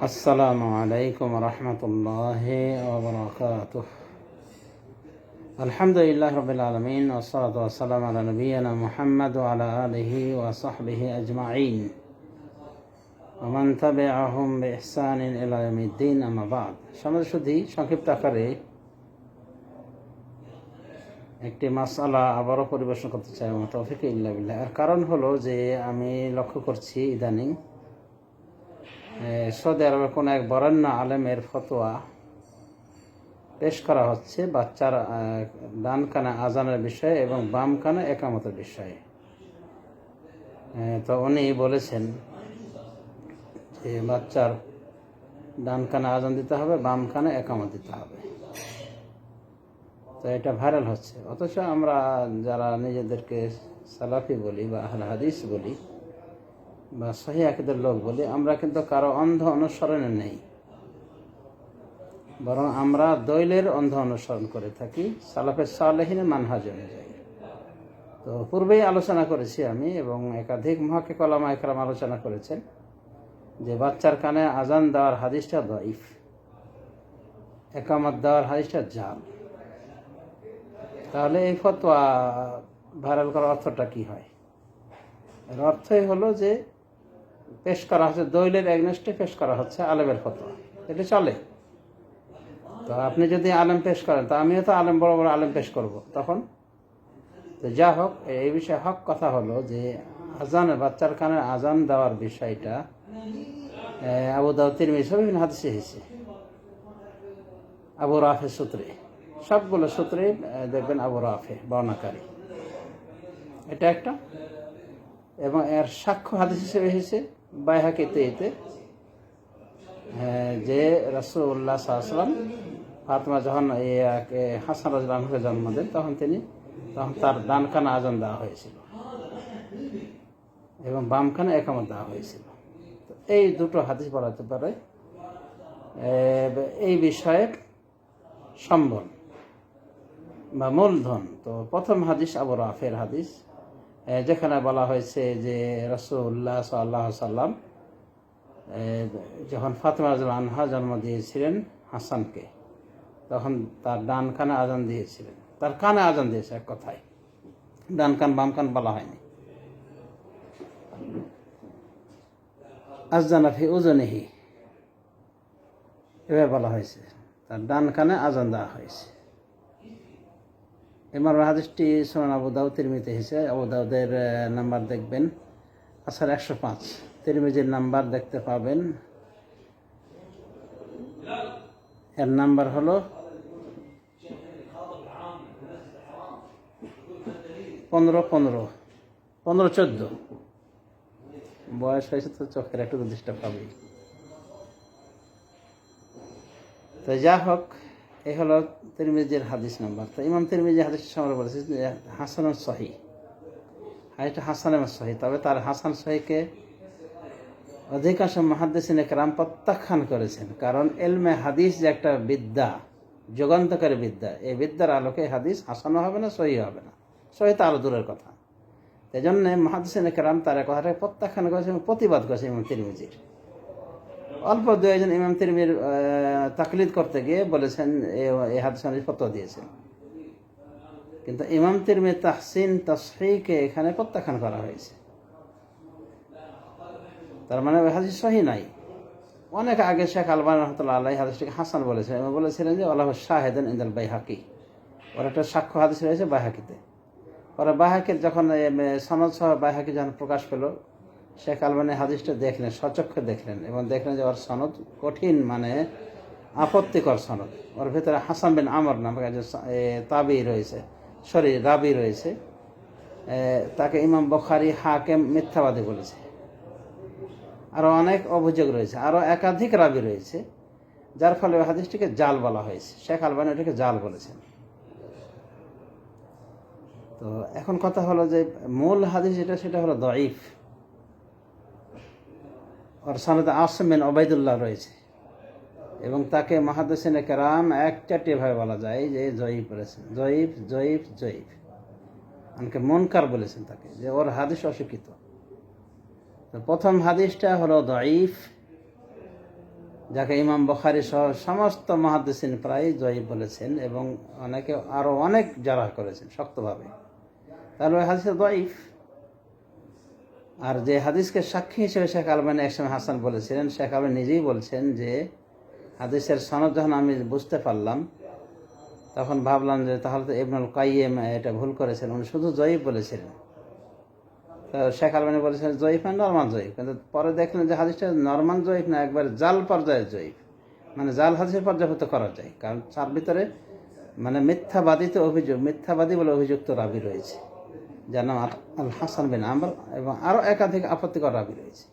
আসসালামু আলাইকুম রহমতুল্লাহি ওয়া বারাকাতুহু। আলহামদুলিল্লাহ রাব্বিল আলামিন ওয়াসসালাতু ওয়াসসালামু আলা নাবিয়িনা মুহাম্মদ ওয়া আলা আলিহি ওয়া সাহবিহি আজমাইন ওয়া মান তাবিআহুম বিইহসানিন ইলা ইয়াউমিদ্দিন, আম্মা বা'দ। শুধু সংক্ষিপ্ত আকারে একটি মাসআলা আবারও পরিবেশন করতে চাই, ওয়া তাওফীক ইল্লা বিল্লাহ। এর কারণ হলো যে আমি লক্ষ্য করছি ইদানিং সৌদি আরবের কোনো এক বরেণ্য আলেমের ফতোয়া পেশ করা হচ্ছে বাচ্চার ডান কানে আজানের বিষয়ে এবং বাম কানে একামতের বিষয়ে। তো উনি বলেছেন যে বাচ্চার ডান কানে আজান দিতে হবে, বাম কানে একামত দিতে হবে। তো এটা ভাইরাল হচ্ছে, অথচ আমরা যারা নিজেদেরকে সালাফি বলি বা আহলে হাদিস বলি বা সহিহ আকীদার লোক বলি, আমরা কিন্তু কারো অন্ধ অনুসরণে নেই, বরং আমরা দলিলের অন্ধ অনুসরণ করে থাকি সালাফে সালেহিনের মানহাজ অনুযায়ী। তো পূর্বেই আলোচনা করেছি আমি, এবং একাধিক মুহাক্কিক উলামা ইকরাম আলোচনা করেছেন যে বাচ্চার কানে আজান দেওয়ার হাদিসটা দাঈফ, একামত দেওয়ার হাদিসটা জাল। তাহলে এই ফতোয়া ভাইরাল করার অর্থটা কি হয়? এর অর্থই হলো যে পেশ করা হচ্ছে দলিলের এগনেস্টে, পেশ করা হচ্ছে আলেমের ফতোয়া, এটা চলে। তো আপনি যদি আলেম পেশ করেন, তো আমিও তো আলেম, বড় বড় আলেম পেশ করব তখন। তো যা হোক, এই বিষয়ে হক কথা হলো যে আজানের, বাচ্চার কানে আজান দেওয়ার বিষয়টা আবু দাউদ, তিরমিজি সব বিভিন্ন হাদিসে এসেছে। আবু রাফে সূত্রে, সবগুলো সূত্রে দেখবেন আবু রাফে বর্ণাকারী, এটা একটা। এবং এর সাক্ষ্য হাদিস হিসেবে এসেছে বাইহাকিতে, এতে যে রাসূলুল্লাহ সাল্লাল্লাহু আলাইহি ওয়াসাল্লাম ফাতেমা যখন হাসান রাদিয়াল্লাহু আনহুকে জন্ম দেন, তখন তার ডান কানে আজান দেওয়া হয়েছিল এবং বাম কানে একামত দেওয়া হয়েছিল। তো এই দুটো হাদিস বলা যেতে পারে এই বিষয়ে সম্বল বা মূলধন। তো প্রথম হাদিস আবু রাফের হাদিস, যেখানে বলা হয়েছে যে রাসূলুল্লাহ সাল্লাল্লাহু আলাইহি ওয়াসাল্লাম যখন ফাতেমা রাদিয়াল্লাহু আনহা জন্ম দিয়েছিলেন হাসানকে, তখন তার ডান কানে আজান দিয়েছিলেন, তার কানে আজান দিয়েছে, এক কথায় ডান কান বাম কান বলা হয়নি। আযানা ফি উযুনিহি, এভাবে বলা হয়েছে, তার ডান কানে আজান দেওয়া হয়েছে। এবার হাদিসটি সুনান আবু দাউদ, তিরমিজিতে এসেছে। আবু দাউদের নাম্বার দেখবেন 105, তিরমিজির নাম্বার দেখতে পাবেন, এর নাম্বার হলো 1514। বয়স হয়েছে তো চোখের একটু ডিস্টার্ব পাবেই। তো যা হোক, এই হলো তিরমিজির হাদিস নাম্বার। তো ইমাম তিরমিজি হাদিস সম্পর্কে বলেছে যে হাসানুন সহিহ, হাদিসটা হাসান এবং সহিহ। তবে তার হাসান সহিহকে অধিকাংশ মুহাদ্দিসিন ইকরাম প্রত্যাখ্যান করেছেন, কারণ ইলমে হাদিস যে একটা বিদ্যা, যুগান্তকারী বিদ্যা, এই বিদ্যার আলোকে হাদিস হাসানও হবে না, সহিহ হবে না, সহিহ তো আরো দূরের কথা। এই জন্য মুহাদ্দিসিন ইকরাম তার কথাটাকে প্রত্যাখ্যান করেছেন এবং প্রতিবাদ করেছেন ইমাম তিরমিজির। অল্প দু একজন ইমাম তিরমিজির তাকলিদ করতে গিয়ে বলেছেন, এই হাদিস ফতোয়া দিয়েছেন, কিন্তু ইমাম তিরমিজি তাহসিন তাসহিহকে এখানে প্রত্যাখ্যান করা হয়েছে। তার মানে ওই হাদিস সহিহ নাই। অনেক আগে শেখ আলবানী রাহমাতুল্লাহ আলাইহি হাদিসটিকে হাসান বলেছেন এবং বলেছিলেন যে আল্লাহু শাহিদুন ইনদাল বাইহাকি, ওর একটা সাক্ষ্য হাদিস রয়েছে বাইহাকিতে। পরে বাইহাকির যখন সনদ সহ বাইহাকি যখন প্রকাশ পেল, শেখ আলবানী হাদিসটা দেখলেন, সচক্ষে দেখলেন এবং দেখলেন যে ওর সনদ কঠিন, মানে আপত্তিকর সনদ। ওর ভেতরে হাসান বিন আমর নামক একজন তাবি রয়েছে, রাবি রয়েছে, তাকে ইমাম বুখারী, হাকিম মিথ্যাবাদী বলেছে। আরও অনেক অভিযোগ রয়েছে, আরও একাধিক রাবি রয়েছে, যার ফলে ওই হাদিসটিকে জাল বলা হয়েছে। শেখ আলবানী ওটাকে জাল বলেছেন। তো এখন কথা হলো যে মূল হাদিস যেটা, সেটা হলো দাঈফ। ওর সনদে আসিম বিন উবাইদুল্লাহ রয়েছে এবং তাকে মুহাদ্দিসিন কেরাম একচাটিয়ে ভাবে বলা যায় যে জয়ীফ বলেছেন, জয়ীফ জয়ীফ জয়ীফ, আমাকে মুনকার বলেছেন তাকে, যে ওর হাদিস অস্বীকৃত। তো প্রথম হাদিসটা হলো দাঈফ, যাকে ইমাম বুখারী সহ সমস্ত মুহাদ্দিসিন প্রায় জয়ীফ বলেছেন এবং অনেকে আরও অনেক জারাহ করেছেন শক্তভাবে, তাহলে ওই হাদিসটা দঈফ। আর যে হাদিসকে সাক্ষী হিসেবে শেখ আলবানী একসময় হাসান বলেছিলেন, শেখ আলবানী নিজেই বলছেন যে হাদিসের সনদ যখন আমি বুঝতে পারলাম তখন ভাবলাম যে তাহলে তো ইবনুল কাইয়িম এটা ভুল করেছেন, উনি শুধু জয়ীফ বলেছিলেন। তো শেখ আলবানী বলেছিলেন জয়ীফ মানে নরমাল জয়ীফ, কিন্তু পরে দেখলেন যে হাদিসটা নরমাল জয়ীফ না, একবার জাল পর্যায়ের জয়ীফ, মানে জাল হাদিসের পর্যায়ভুক্ত করা যায়, কারণ তার ভিতরে মানে মিথ্যাবাদী বলে অভিযুক্ত রাবি রয়েছে, যার নাম আল হাসান বিন আমর, এবং আরও একাধিক আপত্তিকর রাবি রয়েছে।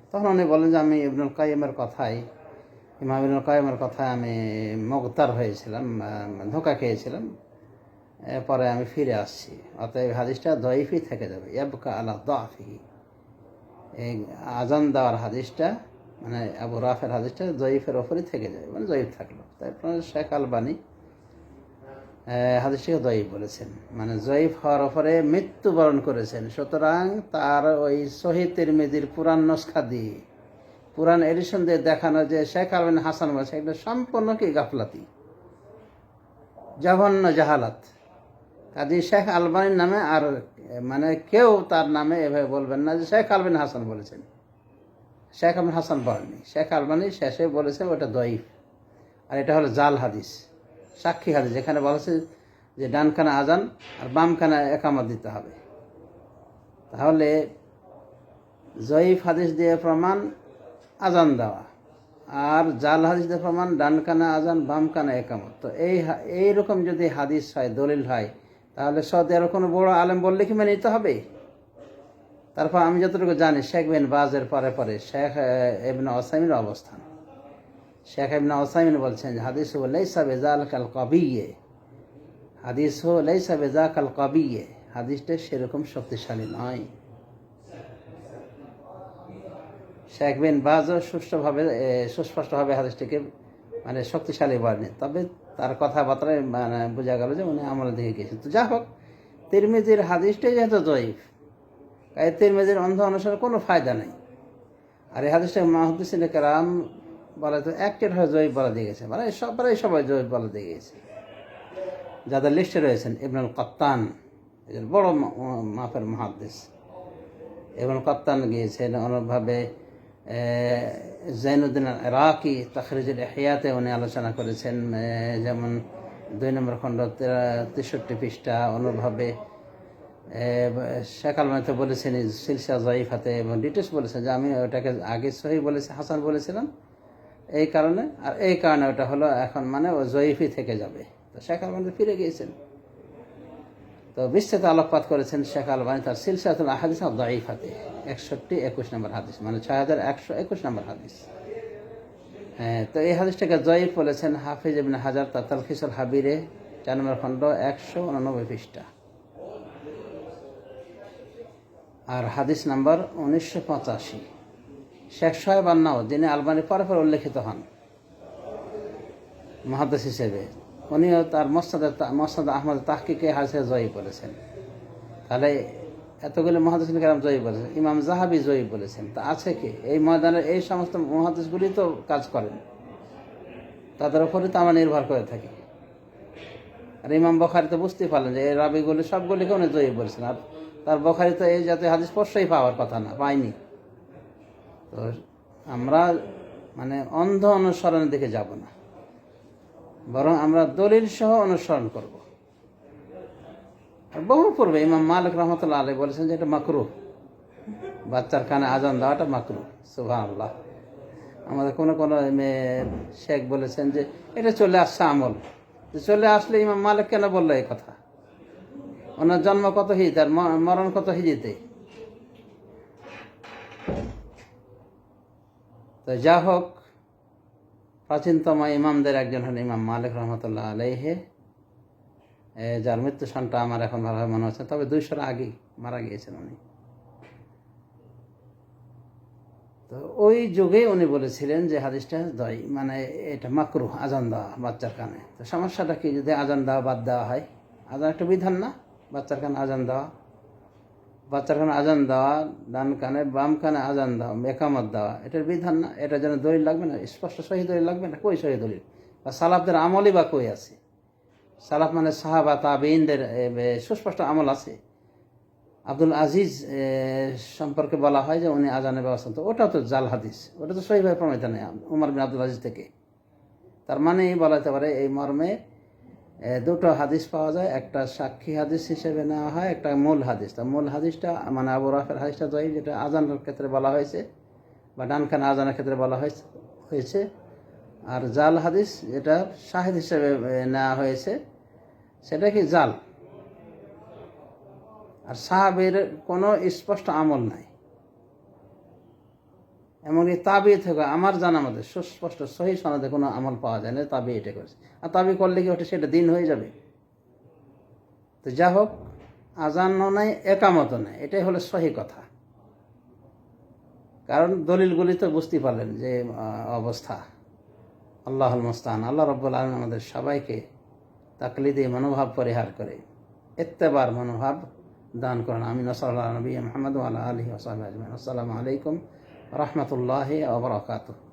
তখন উনি বলেন যে আমি ইবনুল কাইয়িমের কথায়, ইমাম ইবনুল কাইয়িমের কথায় আমি মুগতার হয়েছিলাম, ধোঁকা খেয়েছিলাম, পরে আমি ফিরে আসছি, অতএব হাদিসটা দঈফই থেকে যাবে, ইয়াবকা আলা দাফিহি। এই আজান দেওয়ার হাদিসটা মানে আবু রাফের হাদিসটা জয়ীফের ওপরই থেকে যাবে, মানে জয়ীফ থাকলো। তাই শেখ আলবানী হাদিসটিকে জয়ীফ বলেছেন, মানে জয়ীফ হওয়ার ওপরে মৃত্যুবরণ করেছেন। সুতরাং তার ওই সহিহ তিরমিজির পুরান নস্খা দিয়ে, পুরান এডিশন দিয়ে দেখানো যে শেখ আলবানী হাসান বলেছে, এটা সম্পূর্ণ কি গাফলাতি, জঘন্য জাহালাত। কাজী শেখ আলবানীর নামে আর মানে কেউ তার নামে এভাবে বলবেন না যে শেখ আলবানী হাসান বলেছেন। শেখ আলবানী হাসান বলেননি, শেখ আলবানী শেষে বলেছেন ওটা দঈফ। আর এটা হলো জাল হাদিস, সাক্ষী হাদিস, যেখানে বলেছে যে ডান কানে আজান আর বাম কানে একামত দিতে হবে। তাহলে জয়ীফ হাদিস দিয়ে প্রমাণ আজান দেওয়া, আর জাল হাদিস দিয়ে প্রমাণ ডান কানে আজান বাম কানে একামত। তো এইরকম যদি হাদিস হয়, দলিল হয়, তাহলে সৌদি আরব কোনো বড় আলেম বললে কি মেনে নিতে হবে? তারপর আমি যতটুকু জানি শেখ বিন বাজের পরে পরে শেখ ইবনে উসাইমিনের অবস্থান, শেখ ইবনে উসাইমিন বলছেন যে হাদিস লাইসা বিযালিকাল কবিয়্যে, হাদিস লাইসা বিযাকাল কবিয়্যে, হাদিসটা সেরকম শক্তিশালী নয়। শেখ বিন বাজও সুস্পষ্টভাবে হাদিসটিকে মানে শক্তিশালী বলেনি, তবে তার কথাবার্তায় মানে বোঝা গেল যে উনি আমলের দিকে গিয়েছেন। তো যা হোক, তিরমিজির হাদিসটাই যেহেতু জয়ীফ, তাই তিরমিজির অন্ধ অনুসারে কোনো ফায়দা নেই। আর এই হাদিসটা মুহাদ্দিসিন কেরাম বলে তো একটের হয়ে জয়ীফ বলা দিয়ে গেছে, মানে সবাই জয়ীফ বলা দিয়ে গেছে। যাদের লিস্টে রয়েছেন ইবনুল কাত্তান, এদের বড় মাপের মুহাদ্দিস, ইবনুল কাত্তান গিয়েছেন অনুভাবে। জাইনুদ্দিন আল ইরাকি তাখরিজুল ইহইয়াতে উনি আলোচনা করেছেন, যেমন 2 নম্বর খণ্ড 63 পৃষ্ঠা। অনুভাবে শেখ আলবানী তো বলেছেন সিলসিলা জয়ীফাতে, এবং ডিটেলস বলেছেন যে আমি ওটাকে আগে সহিহ বলেছি, হাসান বলেছিলাম এই কারণে, আর এই কারণে ওটা হলো এখন মানে ও জয়ীফই থেকে যাবে। তো শেখ আলবানী ফিরে গিয়েছেন। তো বিস্তৃত আলোকপাত করেছেন শেখ আলবানী তার সিলসিলাতুল আহাদিস আদ-দাঈফাতে 61-21 নম্বর হাদিস, মানে 6121 নম্বর হাদিস। তো এই হাদিসটাকে জয়ীফ বলেছেন হাফিজ ইবনে হাজার তার তালখিসুল হাবিরে 4 নম্বর খণ্ড 189 পৃষ্ঠা। আর হাদিস নাম্বার 1985। শেখ সোহেব আন্নাও, যিনি আলবানী পরে উল্লেখিত হন মুহাদ্দিস হিসেবে, উনিও তার মুসনাদ আহমদ তাহকিকে হাদিসে জয়ীফ বলেছেন। তাহলে এতগুলো মুহাদ্দিসিন কেরাম জয়ীফ বলেছেন, ইমাম যাহাবি জয়ীফ বলেছেন। তা আছে কি এই ময়দানের এই সমস্ত মুহাদ্দিসগুলি তো কাজ করেন, তাদের উপরে তো আমরা নির্ভর করে থাকি। আর ইমাম বুখারী তো বুঝতেই পারলেন যে এই রাবিগুলি সবগুলিকে উনি জয়ীফ বলেছেন, আর তার বুখারী তো এই জাতীয় হাদিস পরশই পাওয়ার কথা না, পাইনি। তো আমরা মানে অন্ধ অনুসরণের দিকে যাব না, বরং আমরা দলিল সহ অনুসরণ করব। আর বহু পূর্বে ইমাম মালিক রহমতুল্লাহ আলাইহি বলেছেন যে এটা মাকরুহ, বাচ্চার কানে আজান দেওয়াটা মাকরুহ। সুবহানাল্লাহ। আমাদের কোনো শেখ বলেছেন যে এটা চলে আসছে আমল, চলে আসলে ইমাম মালিক কেন বললো এই কথা? ওনার জন্ম কত হিজরিতে আর মরণ কত হিজরিতে? তো যা হোক, প্রাচীনতম ইমামদের একজন হলেন ইমাম মালিক রহমতুল্লাহ আলাইহি, যার মৃত্যু সনটা আমার এখন ভালোভাবে মনে হচ্ছে, তবে 200 আগেই মারা গিয়েছেন উনি। তো ওই যুগে উনি বলেছিলেন যে হাদিসটা মানে এটা মাকরুহ আজান দেওয়া বাচ্চার কানে। তো সমস্যাটা কি, যদি আজান দেওয়া বাদ দেওয়া হয়? আজান একটা বিধান না, বাচ্চার কানে আজান দেওয়া? বাচ্চার কানে আজান দেওয়া, ডান কানে বাম কানে আজান দেওয়া, একামত দেওয়া, এটার বিধান না? এটার জন্য দলিল লাগবে না? স্পষ্ট সহি দলিল লাগবে না? কই সহি দলিল? বা সালাফদের আমলই বা কই আছে? সালাফ মানে সাহাবা তাবেঈনদের সুস্পষ্ট আমল আছে। আব্দুল আজিজ সম্পর্কে বলা হয় যে উনি আজানের ব্যবস্থা, তো ওটাও তো জাল হাদিস, ওটা তো সহিভাবে প্রমাণিত নেই উমর বিন আব্দুল আজিজ থেকে। তার মানে বলা যেতে পারে এই মর্মে দুটো হাদিস পাওয়া যায়, একটা সাক্ষী হাদিস হিসেবে নেওয়া হয়, একটা মূল হাদিস। তা মূল হাদিসটা মানে আবু রাফের হাদিসটা দই, যেটা আজানের ক্ষেত্রে বলা হয়েছে বা ডানখানে আজানের ক্ষেত্রে বলা হয়েছে। আর জাল হাদিস যেটা শাহিদ হিসেবে নেওয়া হয়েছে সেটা কি জাল। আর সাহাবের কোনো স্পষ্ট আমল নাই, এমনকি তাবি থেকে আমার জানা মতে সুস্পষ্ট সহি সনদে কোনো আমল পাওয়া যায় না তাবি এটা করেছে। আর তাবি করলে কি ওটা সেটা দিন হয়ে যাবে? তো যা হোক, আজানও নাই একামতও নাই, এটাই হলো সহি কথা। কারণ দলিলগুলি তো বুঝতে পারলেন যে অবস্থা। আল্লাহুল মুস্তাআন। আল্লাহ রাব্বুল আলামিন আমাদের সবাইকে তাকলিদি মনোভাব পরিহার করে ইত্তেবার মনোভাব দান করেন। আমিন। সাল্লাল্লাহু আলা নবী মুহাম্মদ ওয়া আলা আলিহি ওয়া সাহবিহি আজমাইন। আসসালামু আলাইকুম ওয়া রাহমাতুল্লাহি ওয়া বারাকাতুহু।